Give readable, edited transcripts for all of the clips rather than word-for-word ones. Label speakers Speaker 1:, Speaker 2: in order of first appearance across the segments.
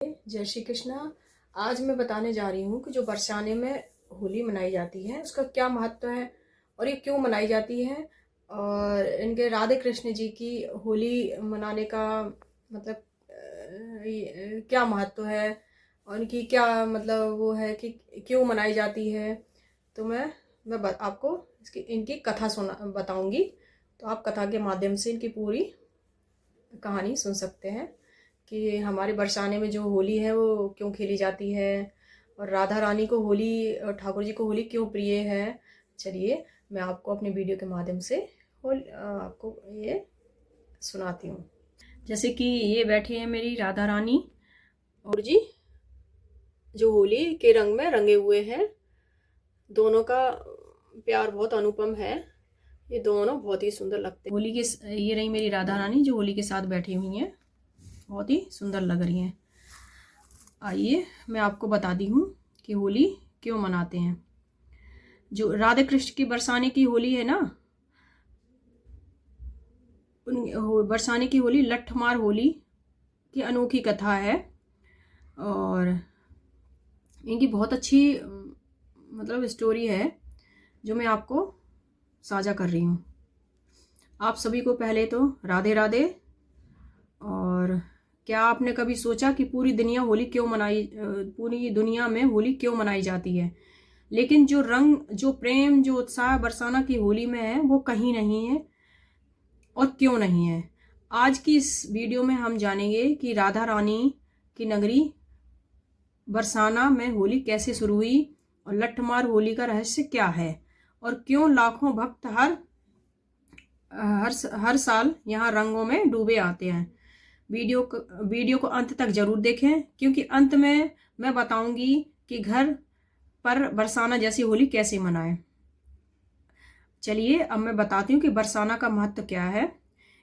Speaker 1: जय श्री कृष्णा। आज मैं बताने जा रही हूँ कि जो बरसाने में होली मनाई जाती है उसका क्या महत्व है और ये क्यों मनाई जाती है, और इनके राधे कृष्ण जी की होली मनाने का मतलब क्या महत्व है और इनकी क्या मतलब वो है कि क्यों मनाई जाती है। तो मैं आपको इनकी कथा सुना बताऊंगी। तो आप कथा के माध्यम से इनकी पूरी कहानी सुन सकते हैं कि हमारे बरसाने में जो होली है वो क्यों खेली जाती है और राधा रानी को होली और ठाकुर जी को होली क्यों प्रिय है। चलिए मैं आपको अपने वीडियो के माध्यम से आपको ये सुनाती हूँ। जैसे कि ये बैठी है मेरी राधा रानी और जी जो होली के रंग में रंगे हुए हैं। दोनों का प्यार बहुत अनुपम है। ये दोनों बहुत ही सुंदर लगते हैं। होली के ये रही मेरी राधा रानी जो होली के साथ बैठी हुई हैं, बहुत ही सुंदर लग रही हैं। आइए मैं आपको बताती हूँ कि होली क्यों मनाते हैं। जो राधे कृष्ण की बरसाने की होली है ना, बरसाने की होली लठमार होली की अनोखी कथा है और इनकी बहुत अच्छी मतलब स्टोरी है जो मैं आपको साझा कर रही हूँ। आप सभी को पहले तो राधे राधे। और क्या आपने कभी सोचा कि पूरी दुनिया में होली क्यों मनाई जाती है, लेकिन जो रंग, जो प्रेम, जो उत्साह बरसाना की होली में है वो कहीं नहीं है और क्यों नहीं है। आज की इस वीडियो में हम जानेंगे कि राधा रानी की नगरी बरसाना में होली कैसे शुरू हुई और लठमार होली का रहस्य क्या है और क्यों लाखों भक्त हर साल यहाँ रंगों में डूबे आते हैं। वीडियो को अंत तक जरूर देखें क्योंकि अंत में मैं बताऊंगी कि घर पर बरसाना जैसी होली कैसे मनाएं। चलिए अब मैं बताती हूँ कि बरसाना का महत्व क्या है।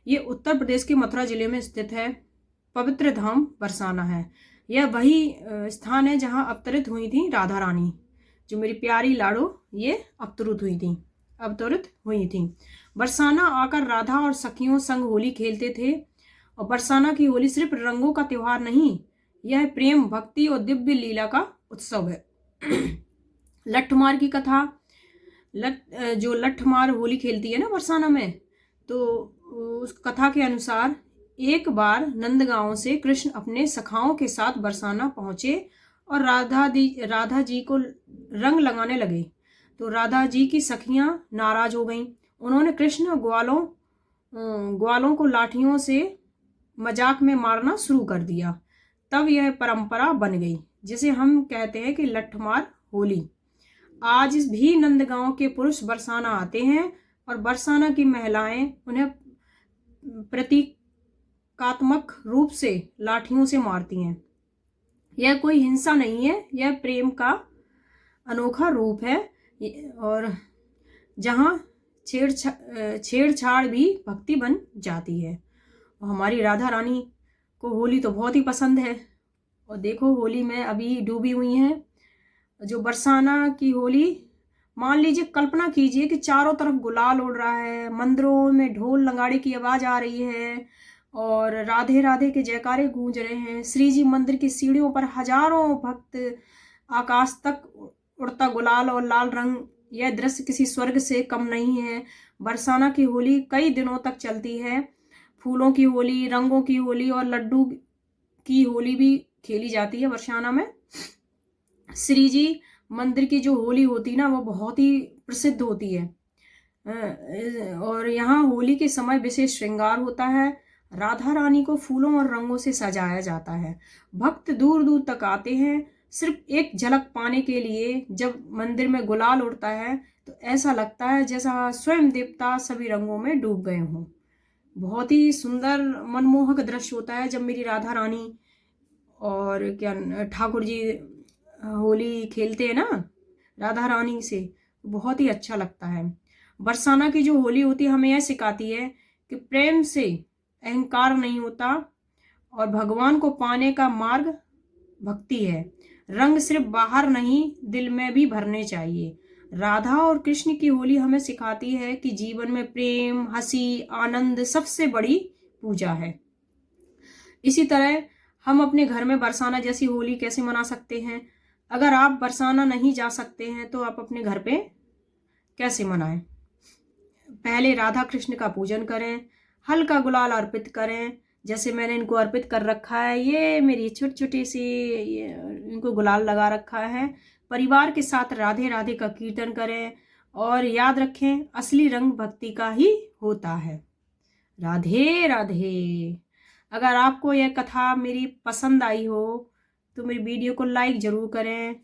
Speaker 1: ये उत्तर प्रदेश के मथुरा जिले में स्थित है। पवित्र धाम बरसाना है। यह वही स्थान है जहाँ अवतरित हुई थी राधा रानी, जो मेरी प्यारी लाडो ये अवतरित हुई थी। बरसाना आकर राधा और सखियों संग होली खेलते थे। और बरसाना की होली सिर्फ रंगों का त्योहार नहीं, यह प्रेम, भक्ति और दिव्य लीला का उत्सव है। लठमार की कथा। जो लठमार होली खेलती है ना बरसाना में, तो उस कथा के अनुसार एक बार नंदगांव से कृष्ण अपने सखाओं के साथ बरसाना पहुंचे और राधा जी को रंग लगाने लगे। तो राधा जी की सखियां नाराज हो गईं। उन्होंने कृष्ण ग्वालों को लाठियों से मजाक में मारना शुरू कर दिया। तब यह परंपरा बन गई जिसे हम कहते हैं कि लठमार होली। आज भी नंदगांव के पुरुष बरसाना आते हैं और बरसाना की महिलाएं उन्हें प्रतीकात्मक रूप से लाठियों से मारती हैं। यह कोई हिंसा नहीं है, यह प्रेम का अनोखा रूप है। और जहां छेड़छाड़ भी भक्ति बन जाती है। और हमारी राधा रानी को होली तो बहुत ही पसंद है। और देखो होली में अभी डूबी हुई हैं। जो बरसाना की होली, मान लीजिए, कल्पना कीजिए कि चारों तरफ गुलाल उड़ रहा है, मंदिरों में ढोल नगाड़े की आवाज आ रही है और राधे राधे के जयकारे गूंज रहे हैं। श्री जी मंदिर की सीढ़ियों पर हजारों भक्त, आकाश तक उड़ता गुलाल और लाल रंग, यह दृश्य किसी स्वर्ग से कम नहीं है। बरसाना की होली कई दिनों तक चलती है। फूलों की होली, रंगों की होली और लड्डू की होली भी खेली जाती है बरसाना में। श्री जी मंदिर की जो होली होती ना वो बहुत ही प्रसिद्ध होती है। और यहाँ होली के समय विशेष श्रृंगार होता है। राधा रानी को फूलों और रंगों से सजाया जाता है। भक्त दूर दूर तक आते हैं सिर्फ एक झलक पाने के लिए। जब मंदिर में गुलाल उड़ता है तो ऐसा लगता है जैसा स्वयं देवता सभी रंगों में डूब गए हों। बहुत ही सुंदर मनमोहक दृश्य होता है जब मेरी राधा रानी और क्या ठाकुर जी होली खेलते हैं ना राधा रानी से, बहुत ही अच्छा लगता है। बरसाना की जो होली होती है हमें यह सिखाती है कि प्रेम से अहंकार नहीं होता और भगवान को पाने का मार्ग भक्ति है। रंग सिर्फ बाहर नहीं, दिल में भी भरने चाहिए। राधा और कृष्ण की होली हमें सिखाती है कि जीवन में प्रेम, हंसी, आनंद सबसे बड़ी पूजा है। इसी तरह हम अपने घर में बरसाना जैसी होली कैसे मना सकते हैं। अगर आप बरसाना नहीं जा सकते हैं तो आप अपने घर पे कैसे मनाएं। पहले राधा कृष्ण का पूजन करें, हल्का गुलाल अर्पित करें, जैसे मैंने इनको अर्पित कर रखा है। ये मेरी छोटी छोटी सी इनको गुलाल लगा रखा है। परिवार के साथ राधे राधे का कीर्तन करें और याद रखें असली रंग भक्ति का ही होता है। राधे राधे। अगर आपको यह कथा मेरी पसंद आई हो तो मेरी वीडियो को लाइक ज़रूर करें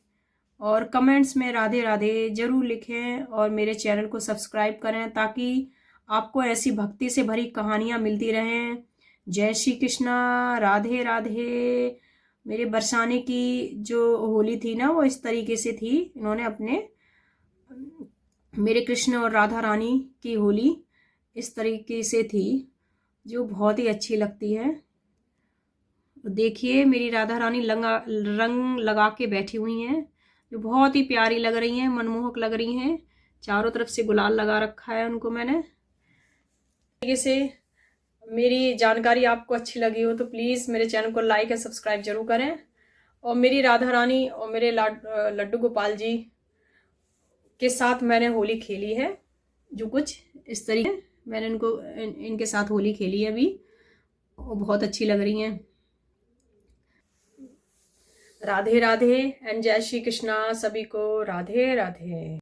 Speaker 1: और कमेंट्स में राधे राधे ज़रूर लिखें और मेरे चैनल को सब्सक्राइब करें ताकि आपको ऐसी भक्ति से भरी कहानियाँ मिलती रहें। जय श्री कृष्णा, राधे राधे। मेरे बरसाने की जो होली थी ना वो इस तरीके से थी। इन्होंने अपने मेरे कृष्ण और राधा रानी की होली इस तरीके से थी जो बहुत ही अच्छी लगती है। देखिए मेरी राधा रानी रंग लगा के बैठी हुई हैं जो बहुत ही प्यारी लग रही हैं, मनमोहक लग रही हैं। चारों तरफ से गुलाल लगा रखा है उनको मैंने। तरीके से मेरी जानकारी आपको अच्छी लगी हो तो प्लीज़ मेरे चैनल को लाइक एंड सब्सक्राइब जरूर करें। और मेरी राधा रानी और मेरे लड्डू गोपाल जी के साथ मैंने होली खेली है जो कुछ इस तरीके मैंने इनके साथ होली खेली है अभी। वो बहुत अच्छी लग रही हैं। राधे राधे एंड जय श्री कृष्णा। सभी को राधे राधे।